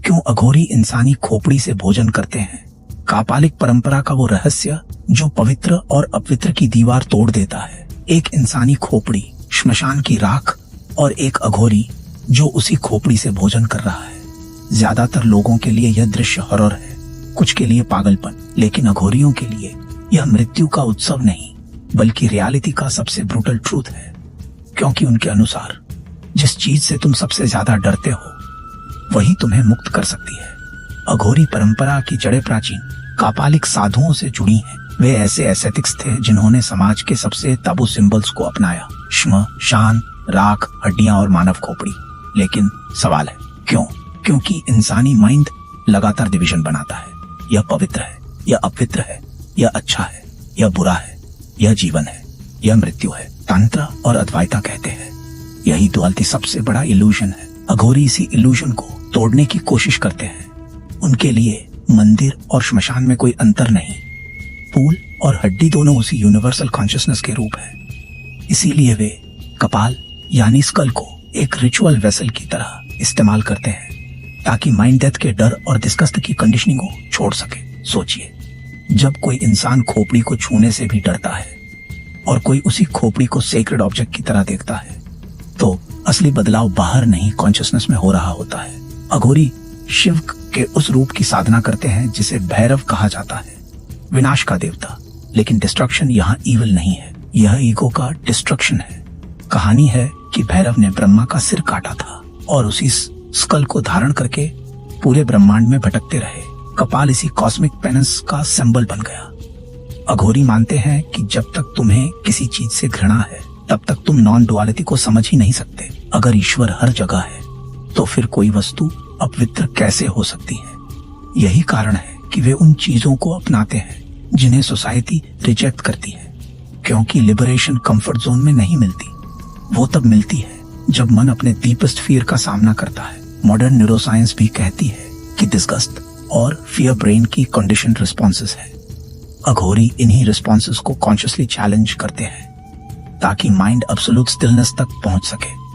क्यों अघोरी इंसानी खोपड़ी से भोजन करते हैं? कापालिक परंपरा का वो रहस्य जो पवित्र और अपवित्र की दीवार तोड़ देता है। एक इंसानी खोपड़ी, श्मशान की राख, और एक अघोरी जो उसी खोपड़ी से भोजन कर रहा है। ज्यादातर लोगों के लिए यह दृश्य हॉरर है, कुछ के लिए पागलपन, लेकिन अघोरियों के लिए यह मृत्यु का उत्सव नहीं बल्कि रियलिटी का सबसे ब्रूटल ट्रूथ है। क्योंकि उनके अनुसार जिस चीज से तुम सबसे ज्यादा डरते हो वही तुम्हें मुक्त कर सकती है। अघोरी परंपरा की जड़ें प्राचीन कापालिक साधुओं से जुड़ी हैं। वे ऐसे एस्थेटिक्स थे जिन्होंने समाज के सबसे ताबू सिंबल्स को अपनाया, श्म, शान, राख, हड्डियां और मानव खोपड़ी। लेकिन सवाल है क्यों? क्योंकि इंसानी माइंड लगातार डिवीजन बनाता है। यह पवित्र है, यह अपवित्र है, यह अच्छा है, यह बुरा है, यह जीवन है, यह मृत्यु है। तंत्र और अद्वैता कहते हैं यही दुआलिटी सबसे बड़ा इल्यूजन है। अघोरी इसी इल्यूजन को तोड़ने की कोशिश करते हैं। उनके लिए मंदिर और श्मशान में कोई अंतर नहीं, फूल और हड्डी दोनों उसी यूनिवर्सल कॉन्शियसनेस के रूप है। इसीलिए वे कपाल यानी स्कल को एक रिचुअल वेसल की तरह इस्तेमाल करते हैं ताकि माइंड डेथ के डर और डिस्गस्ट की कंडीशनिंग को छोड़ सके। सोचिए, जब कोई इंसान खोपड़ी को छूने से भी डरता है और कोई उसी खोपड़ी को सेक्रेड ऑब्जेक्ट की तरह देखता है तो असली बदलाव बाहर नहीं कॉन्शियसनेस में हो रहा होता है। अघोरी शिव के उस रूप की साधना करते हैं जिसे भैरव कहा जाता है, विनाश का देवता। लेकिन डिस्ट्रक्शन यहाँ ईविल नहीं है, यह ईगो का डिस्ट्रक्शन है। कहानी है कि भैरव ने ब्रह्मा का सिर काटा था और उसी स्कल को धारण करके पूरे ब्रह्मांड में भटकते रहे। कपाल इसी कॉस्मिक पेनेंस का सिंबल बन गया। अघोरी मानते हैं कि जब तक तुम्हें किसी चीज से घृणा है तब तक तुम नॉन डुअलिटी को समझ ही नहीं सकते। अगर ईश्वर हर जगह है तो फिर कोई वस्तु अपवित्र कैसे हो सकती है? यही कारण है कि वे उन चीजों को अपनाते हैं जिन्हें सोसाइटी रिजेक्ट करती है। क्योंकि लिबरेशन कंफर्ट जोन में नहीं मिलती, वो तब मिलती है जब मन अपने डीपेस्ट फियर का सामना करता है। मॉडर्न न्यूरोसाइंस भी कहती है कि डिस्गस्ट और फियर ब्रेन की कंडीशन रिस्पॉन्सेस है। अघोरी इन्हीं रिस्पॉन्सेस को कॉन्शियसली चैलेंज करते हैं ताकि माइंड एब्सोल्यूट स्टिलनेस तक पहुंच सके।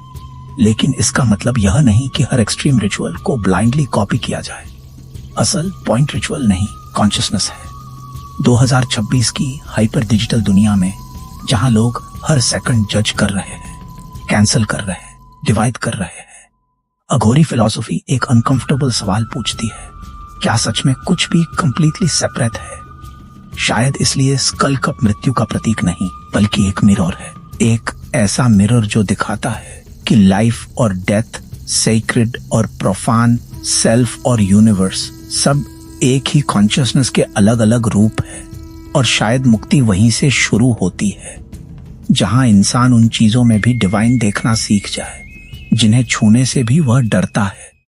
लेकिन इसका मतलब यह नहीं कि हर एक्सट्रीम रिचुअल को ब्लाइंडली कॉपी किया जाए। असल पॉइंट रिचुअल नहीं, कॉन्शियसनेस है। 2026 की हाइपर डिजिटल दुनिया में जहां लोग हर सेकंड जज कर रहे हैं, कैंसल कर रहे हैं, डिवाइड कर रहे हैं, अघोरी फिलॉसफी एक अनकंफर्टेबल सवाल पूछती है, क्या सच में कुछ भी कंप्लीटली सेपरेट है? शायद इसलिए स्कल कप मृत्यु का प्रतीक नहीं बल्कि एक मिरर है। एक ऐसा मिरर जो दिखाता है कि लाइफ और डेथ, सेक्रेड और प्रोफान, सेल्फ और यूनिवर्स सब एक ही कॉन्शियसनेस के अलग अलग रूप है। और शायद मुक्ति वहीं से शुरू होती है जहां इंसान उन चीजों में भी डिवाइन देखना सीख जाए जिन्हें छूने से भी वह डरता है।